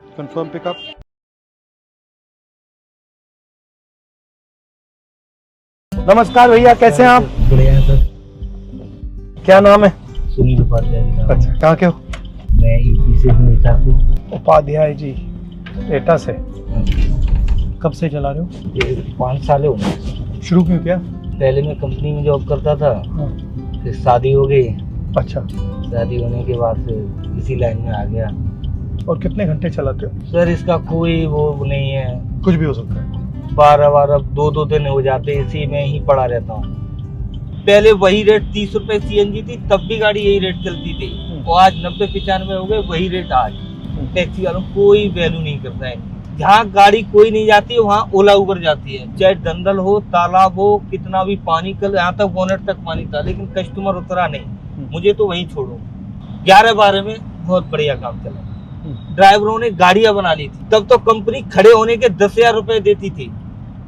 Confirm pickup. नमस्कार भैया, कैसे हैं आप? बढ़िया है सर। क्या नाम है? सुनील उपाध्याय जी नाम है। अच्छा, कहाँ के हो? मैं यूपी से हूँ, एटा से। उपाध्याय जी, एटा से। कब से चला रहे हो? ये 5 साल हो गए। शुरू क्यों किया? पहले मैं कंपनी में जॉब करता था, हाँ। फिर शादी हो गई। अच्छा, शादी होने के बाद फिर इसी लाइन में आ गया। और कितने घंटे चलाते हो? सर इसका कोई वो नहीं है, कुछ भी हो सकता है। 12 2 दिन हो जाते, इसी में ही पड़ा रहता हूँ। पहले वही रेट 30 रुपए सीएनजी थी, तब भी गाड़ी यही रेट चलती थी। और आज 90-95 हो गए, वही रेट आज। टैक्सी वालों कोई वैल्यू नहीं करता है। जहाँ गाड़ी कोई नहीं जाती है वहाँ ओला उबर जाती है, चाहे दंदल हो, तालाब हो, कितना भी पानी, कल यहाँ तक बोनेट तक पानी था, लेकिन कस्टमर उतरा नहीं। मुझे तो वहीं छोड़ो। 11-12 में बहुत बढ़िया काम चला। ड्राइवरों ने गाड़ियां बना ली थी, तब तो कंपनी खड़े होने के 10,000 रुपए देती थी।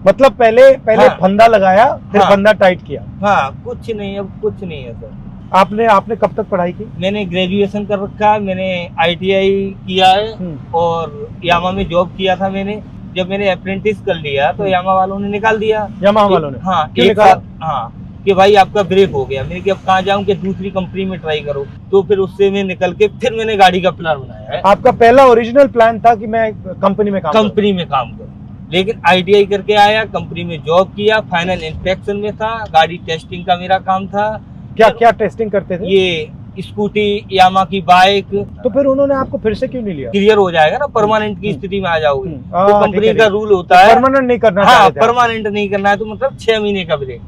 मतलब पहले हाँ। फंदा लगाया, फिर हाँ। फंदा टाइट किया। हाँ, कुछ नहीं, अब कुछ नहीं है सर। आपने कब तक पढ़ाई की? मैंने ग्रेजुएशन कर रखा है, मैंने आईटीआई किया है और यामा में जॉब किया था मैंने। जब मैंने अप्रेंटिस कर लिया तो यामा वालों ने निकाल दिया। यामाहा वालों ने? हाँ, क्यों एक निकाला? साल। हाँ, कि भाई आपका ब्रेक हो गया। मैंने कि अब कहाँ जाऊँ, कि दूसरी कंपनी में ट्राई करो। तो फिर उससे मैं निकल के फिर मैंने गाड़ी का प्लान बनाया है। आपका पहला ओरिजिनल प्लान था कि मैं कंपनी में काम करूं, लेकिन आईटीआई करके आया, कंपनी में जॉब किया, फाइनल इंस्पेक्शन में था, गाड़ी टेस्टिंग का मेरा काम था। क्या टेस्टिंग करते थे? ये स्कूटी, यामा की बाइक। तो फिर उन्होंने आपको फिर से क्यों नहीं लिया? क्लियर हो जाएगा ना, परमानेंट की स्थिति में आ जाओगे। तो ठीक कंपनी है, का रूल होता है परमानेंट नहीं करना। हाँ, परमानेंट नहीं करना है तो मतलब 6 महीने का ब्रेक।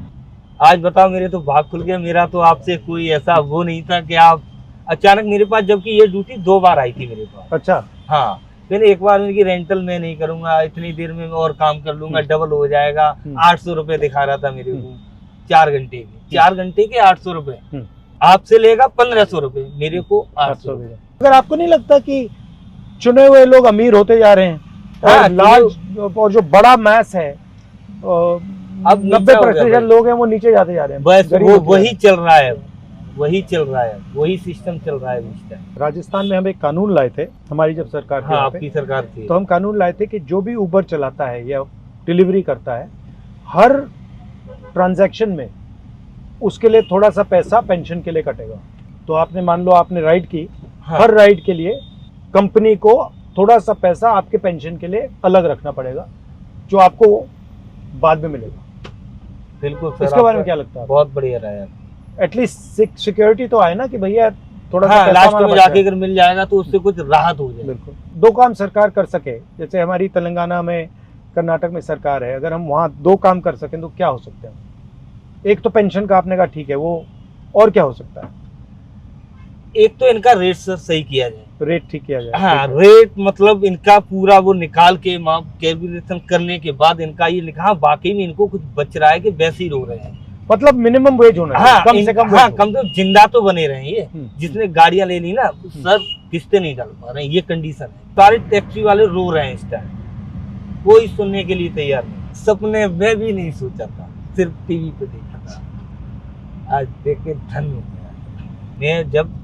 आज बताओ, मेरे तो भाग खुल गया। मेरा तो आपसे कोई ऐसा वो नहीं था कि आप अचानक मेरे पास, जबकि ये ड्यूटी 2 बार आई थी मेरे पास। अच्छा। हाँ, मैंने एक बार उनकी रेंटल में नहीं करूंगा, इतनी देर में मैं और काम कर लूंगा, डबल हो जाएगा। 800 रुपए दिखा रहा था मेरे को 4 घंटे के। 4 घंटे के 800 रुपए। आपसे लेगा 1500 रुपए, मेरे को 800 रुपए। अगर आपको नहीं लगता कि चुने हुए लोग अमीर होते जा रहे हैं और लार्ज और जो बड़ा मैस है, अब 90% लोग हैं वो नीचे जाते जा रहे हैं। बस वो वही चल रहा है, वही चल रहा है, वही सिस्टम चल रहा है इस टाइम। राजस्थान में हम एक कानून लाए थे, हमारी जब सरकार थी। हाँ, आपकी सरकार थी। तो हम कानून लाए थे कि जो भी उबर चलाता है या डिलीवरी करता है, हर ट्रांजैक्शन में उसके लिए थोड़ा सा पैसा पेंशन के लिए कटेगा। तो आपने मान लो आपने राइड की, हाँ। हर राइड के लिए कंपनी को थोड़ा सा पैसा आपके पेंशन के लिए अलग रखना पड़ेगा, जो आपको बाद में मिलेगा। बिल्कुल सर। इसके बारे में क्या लगता है? बहुत बढ़िया रहा है। एटलीस्ट सिक्योरिटी तो आए ना कि भैया थोड़ा सा हाँ, पैसा लास्ट में जाके अगर मिल जाएगा तो उससे कुछ राहत हो जाए। बिल्कुल। 2 काम सरकार कर सके, जैसे हमारी तेलंगाना में, कर्नाटक में सरकार है, अगर हम वहाँ 2 काम कर सकें तो क्या हो सकते हैं? एक तो पेंशन का आपने कहा ठीक है, वो और क्या हो सकता है? एक तो इनका रेट सही किया जाए, रेट ठीक किया जाए। हाँ, रेट मतलब इनका पूरा वो निकाल के कैलकुलेशन करने के बाद इनका ये लिखा, हाँ, बाकी में इनको कुछ बच रहा है कि वैसे ही रो रहे हैं। मतलब मिनिमम वेज होना है। हाँ, कम से कम। हाँ, कम से कम जिंदा तो बने रहे। ये जिसने गाड़ियां ले ली ना सर, किस्तें नहीं डाल पा रहे हैं, ये कंडीशन है। सारे टैक्सी वाले रो रहे हैं इस टाइम, कोई सुनने के लिए तैयार नहीं। सपने में भी नहीं सोचा था, सिर्फ टीवी पे देखा था। आज देख के धन हो गया। मैं जब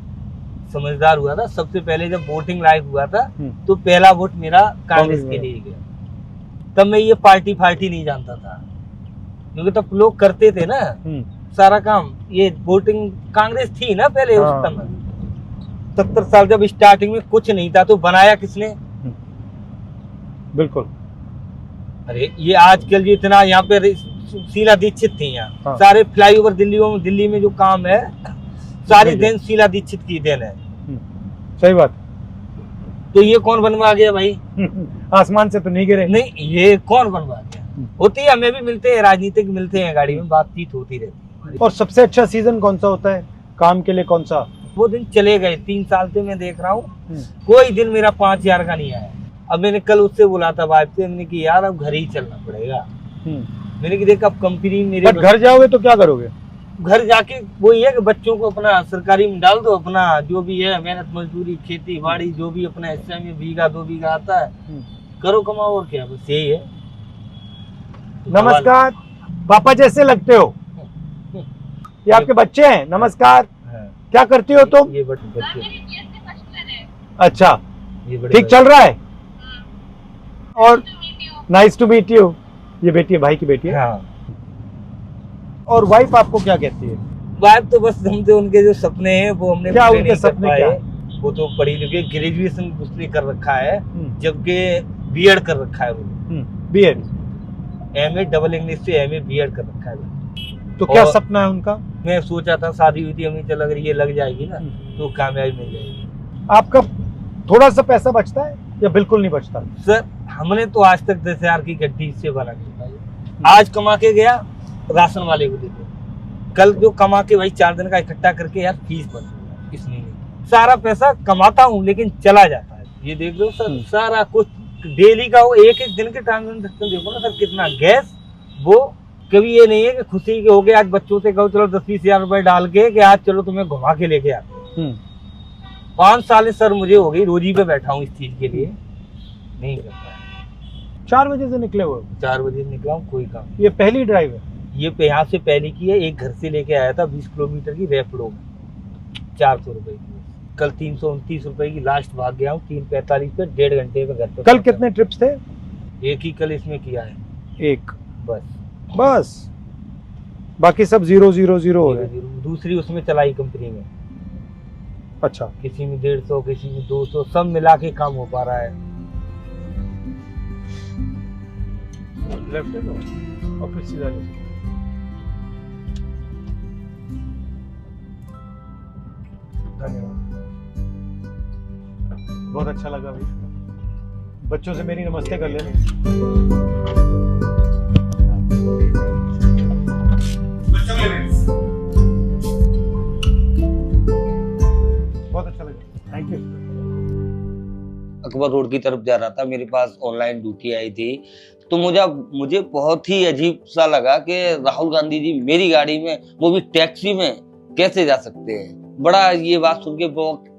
समझदार हुआ था, सबसे पहले जब वोटिंग लाइव हुआ था, तो पहला वोट मेरा कांग्रेस के लिए गया। तब मैं ये पार्टी नहीं जानता था, क्योंकि तब लोग करते थे ना सारा काम। ये वोटिंग कांग्रेस थी ना पहले। उस समय 70 साल जब स्टार्टिंग में कुछ नहीं था, तो बनाया किसने? बिल्कुल। अरे ये आजकल जो इतना यहाँ पे शीला दीक्षित थी यहाँ। सारे फ्लाईओवर दिल्ली में जो काम है, सारी देन शीला दीक्षित की देन है। सही बात। तो ये कौन बनवा गया भाई? आसमान से तो नहीं गिरे। नहीं, ये कौन बनवा गया? होती है, हमें भी मिलते हैं, राजनीतिक मिलते हैं, गाड़ी में बातचीत होती रहती है। और सबसे अच्छा सीजन कौन सा होता है काम के लिए? कौन सा? वो दिन चले गए, 3 साल से मैं देख रहा हूँ, कोई दिन मेरा 5000 का नहीं आया। अब मैंने कल उससे बोला था वाइफ से, मैंने कि यार अब घर ही चलना पड़ेगा। मैंने कि देख, अब कंपनी मेरे घर जाओगे तो क्या करोगे? घर जाके वही है कि बच्चों को अपना सरकारी में डाल दो, अपना जो भी है मेहनत मजदूरी, खेती बाड़ी, जो भी अपना हिस्से में 1-2 बीघा आता है, करो, कमाओ, और क्या, बस यही है। नमस्कार, पापा जैसे लगते हो। ये आपके बच्चे हैं? नमस्कार। क्या करती हो तुम? ये बच्चे। अच्छा, ये ठीक चल रहा है? और नाइस टू मीट यू। ये बेटी है, भाई की बेटी है। हाँ, और वाइफ आपको क्या कहती है? बात तो बस हमसे उनके जो सपने हैं वो हमने क्या पूरे उनके नहीं कर सपने पाए। क्या? वो तो पढ़ी लिखी, ग्रेजुएशन उसने कर रखा है, जबकि बीएड कर रखा है वो। बीएड, एमए डबल इंग्लिश से एमए बीएड कर रखा है। तो क्या और सपना है उनका? मैं सोचा था शादी हुई थी, हमें चल अगर ये लग जाएगी ना तो कामयाबी मिल जाएगी। आपका थोड़ा सा पैसा बचता है या बिल्कुल नहीं बचता? सर हमने तो आज तक 10,000 की गड्डी से बना के, आज कमा के गया राशन वाले को देते, कल जो कमा के भाई 4 दिन का इकट्ठा करके यार फीस भर, इसलिए सारा पैसा कमाता हूँ लेकिन चला जाता है। ये देख लो सर, सारा कुछ डेली का वो एक एक दिन के ट्रांजेक्शन देखो ना सर, कितना गैस। वो कभी ये नहीं है कि खुशी के हो गए आज बच्चों से कहो चलो 10-20 हजार रुपए डाल के कि आज चलो तुम्हें घुमा के लेके आते। 5 साल सर मुझे हो गई रोजी पे बैठा हूँ इस चीज के लिए, नहीं करता। 4 बजे से निकले हुए? 4 बजे निकला हूँ, कोई काम। ये पहली ड्राइव है? ये यहाँ से पहले की है, एक घर से लेके आया था 20 किलोमीटर की रैपिडो में, 400 रुपए की। कल 329 रुपए की लास्ट भाग गया हूँ, 3:45 पे 1.5 घंटे में घर पे। कल कितने ट्रिप्स थे? एक ही कल इसमें किया है, एक बस। बाकी सब 0-0-0 हो रहे हैं। दूसरी उसमें चलाई कंपनी में, अच्छा, किसी में 150, किसी में 200, सब मिला के काम हो पा रहा है। लेफ्ट है तो और फिर सीधा ले। धन्यवाद, बहुत अच्छा लगा भाई। बच्चों से मेरी नमस्ते कर लेना। बहुत अच्छा लगा, थैंक यू। अकबर रोड की तरफ जा रहा था, मेरे पास ऑनलाइन ड्यूटी आई थी, तो मुझे बहुत ही अजीब सा लगा कि राहुल गांधी जी मेरी गाड़ी में, वो भी टैक्सी में, कैसे जा सकते हैं। बड़ा ये बात सुन के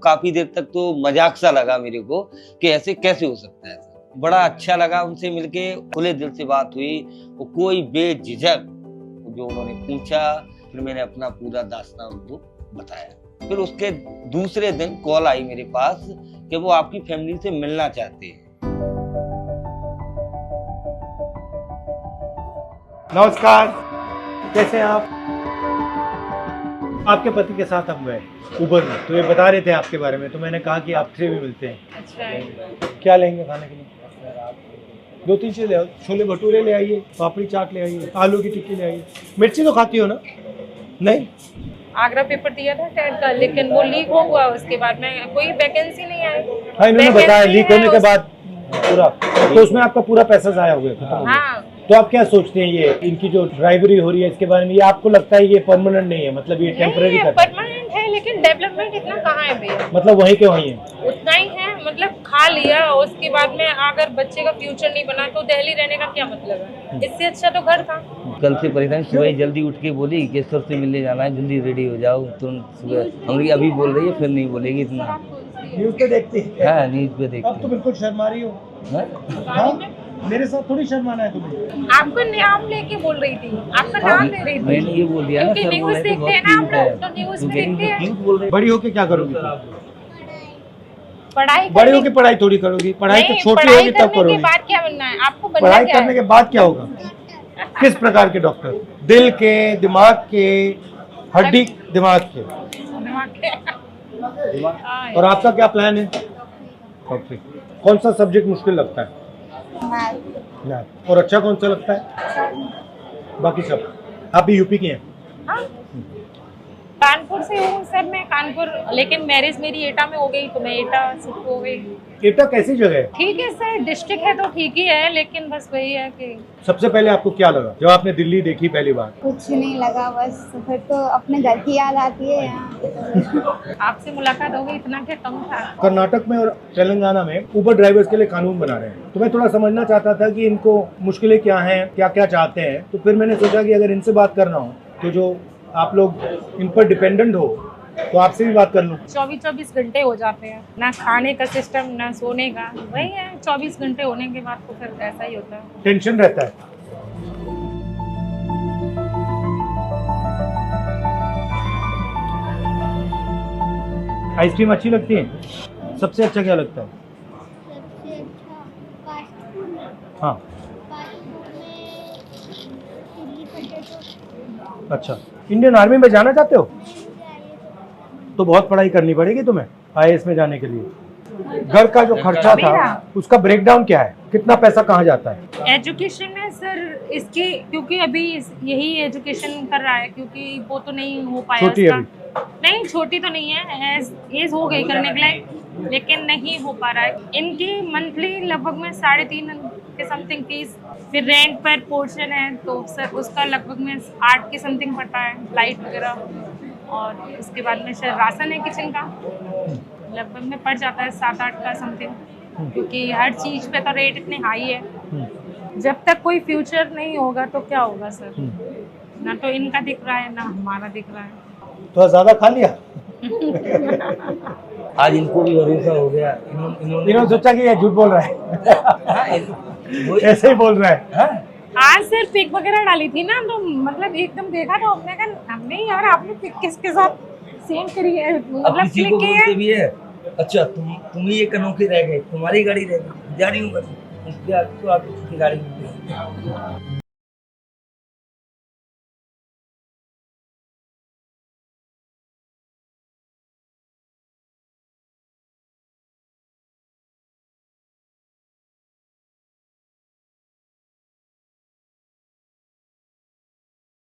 काफी देर तक तो मजाक सा लगा मेरे को कि ऐसे कैसे हो सकता है। बड़ा अच्छा लगा उनसे मिलके, खुले दिल से बात हुई, वो कोई बेझिझक जो उन्होंने पूछा, फिर मैंने अपना पूरा दास्तान उनको बताया। फिर उसके दूसरे दिन कॉल आई मेरे पास कि वो आपकी फैमिली से मिलना चाहते हैं। नमस्कार, कैसे हैं आप? आपके पति के साथ हम गए उबर में, तो ये बता रहे थे आपके बारे में, तो मैंने कहा कि आपसे भी मिलते हैं। अच्छा है। क्या लेंगे खाने के लिए? 2-3 चीज़ ले आओ, छोले भटूरे ले आइए, पापड़ी चाट ले आइए, आलू की टिक्की ले आइए। मिर्ची तो खाती हो ना? नहीं? आगरा पेपर दिया था टेट का, लेकिन वो लीक हो हुआ, उसके बाद में कोई वैकेंसी नहीं आई। हाँ, इन्होंने बताया लीक होने के बाद पूरा, तो उसमें आपका पूरा पैसा ज़ाया हो गया। हाँ, तो आप क्या सोचते हैं, ये इनकी जो ड्राइवरी हो रही है इसके बारे में, ये आपको लगता है ये परमानेंट नहीं है, मतलब ये टेम्पररी नहीं, करता है? परमानेंट है लेकिन डेवलपमेंट इतना कहाँ है भैया, मतलब वहीं के वहीं है, उतना ही है। मतलब खा लिया, उसके बाद में अगर बच्चे का फ्यूचर नहीं बना तो दिल्ली रहने का क्या मतलब है? इससे अच्छा तो घर था। कल से परेशान, सुबह जल्दी उठ के बोली कि सर से मिलने जाना है, जल्दी रेडी हो जाओ तुरंत। सुबह हम अभी बोल रही है, फिर नहीं बोलेगी इतना। न्यूज़ पे देखती है? हाँ, न्यूज पे देखते अब तो बिल्कुल शर्मा रही हो। हैं। हाँ? मेरे साथ थोड़ी शर्माना है तुम्हें। आपका नाम लेके बोल रही थी, आपका नाम ले रही थी। मैंने ये बोल दिया ना, क्योंकि सर बोल न्यूज़ रहे थे देखते हैं बहुत ना हम क्यूट है, लोग, तो न्यूज़ तो में कह रही देखते हैं। क्यूट बोल रहे। बड़ी होके क्या करोगी? पढ़ाई बड़ी करने- होके पढ़ाई थोड़ी करोगी, पढ़ाई तो नहीं, छोटी पढ़ाई होगी तब करने के करोगी। बाद क्या बनना है आपको? बनना पढ़ाई क्या करने है? के बाद क्या होगा? किस प्रकार के डॉक्टर? दिल के, दिमाग के, हड्डी दिमाग के? दिमाग के। हाँ, और आपका क्या प्लान है? Okay. कौन सा सब्जेक्ट मुश्किल लगता है? मैथ। और अच्छा कौन सा लगता है? बाकी सब। आप भी यूपी के हैं? हाँ। कानपुर से हूँ सर मैं, कानपुर, लेकिन मैरिज मेरी एटा में हो गई तो मैं एटा शिफ्ट हो गई। एटा कैसी जगह है? ठीक है सर, डिस्ट्रिक्ट है तो ठीक ही है, लेकिन बस वही है कि सबसे पहले आपको क्या लगा जब आपने दिल्ली देखी पहली बार? कुछ नहीं लगा, बस फिर तो अपने घर की याद आती है यहाँ। आपसे मुलाकात हो गई, इतना क्या कम था। कर्नाटक में और तेलंगाना में उबर ड्राइवर्स के लिए कानून बना रहे हैं, तो मैं थोड़ा समझना चाहता था कि इनको मुश्किलें क्या हैं, क्या क्या चाहते हैं। तो फिर मैंने सोचा कि अगर इनसे बात करना हो तो जो आप लोग इन पर डिपेंडेंट हो तो आपसे भी बात कर लूँ। 24 घंटे हो जाते हैं, ना खाने का सिस्टम ना सोने का, वही है 24 घंटे होने के बाद तो फिर ऐसा ही होता है। टेंशन रहता है। आइसक्रीम अच्छी लगती है? सबसे अच्छा क्या लगता है? सबसे अच्छा हाँ अच्छा, इंडियन आर्मी में जाना चाहते हो? तो बहुत पढ़ाई करनी पड़ेगी तुम्हें आईएएस में जाने के लिए। घर का जो खर्चा था उसका ब्रेकडाउन क्या है, कितना पैसा कहाँ जाता है? एजुकेशन में सर इसकी, क्योंकि अभी यही एजुकेशन कर रहा है, क्योंकि वो तो नहीं हो पाया छोटी है उसका। नहीं छोटी तो नहीं है, एज हो गई करने के लिए, लेकिन नहीं हो पा रहा है। इनकी मंथली लगभग में 3.5 के समथिंग फीस, फिर रेंट पर पोर्शन है तो सर उसका लगभग में 8 के समथिंग पड़ता है, लाइट वगैरह, और उसके बाद में शायद राशन है किचन का, लगभग में पड़ जाता है 7-8 का समथिंग, क्योंकि हर चीज़ पे तो रेट इतने हाई है। जब तक कोई फ्यूचर नहीं होगा तो क्या होगा सर, ना तो इनका दिख रहा है ना हमारा दिख रहा है। तो ज्यादा खा लिया? आज इनको भी भरोसा हो गया, इन्होंने सोचा कि ये झूठ बोल रहा है। ऐसे ही बोल रहा है। हाँ? आज सर पिक वगैरह डाली थी ना, तो मतलब एकदम देखा तो हमने कहा हमने यार आपने पिक किसके साथ सेंड करी है, मतलब किसी को बोलते भी है अच्छा तुम ही एक अनोखे रह गए, तुम्हारी गाड़ी रह गई, जा रही हूँ बस, उसके बाद तो आप किसी की गाड़ी नहीं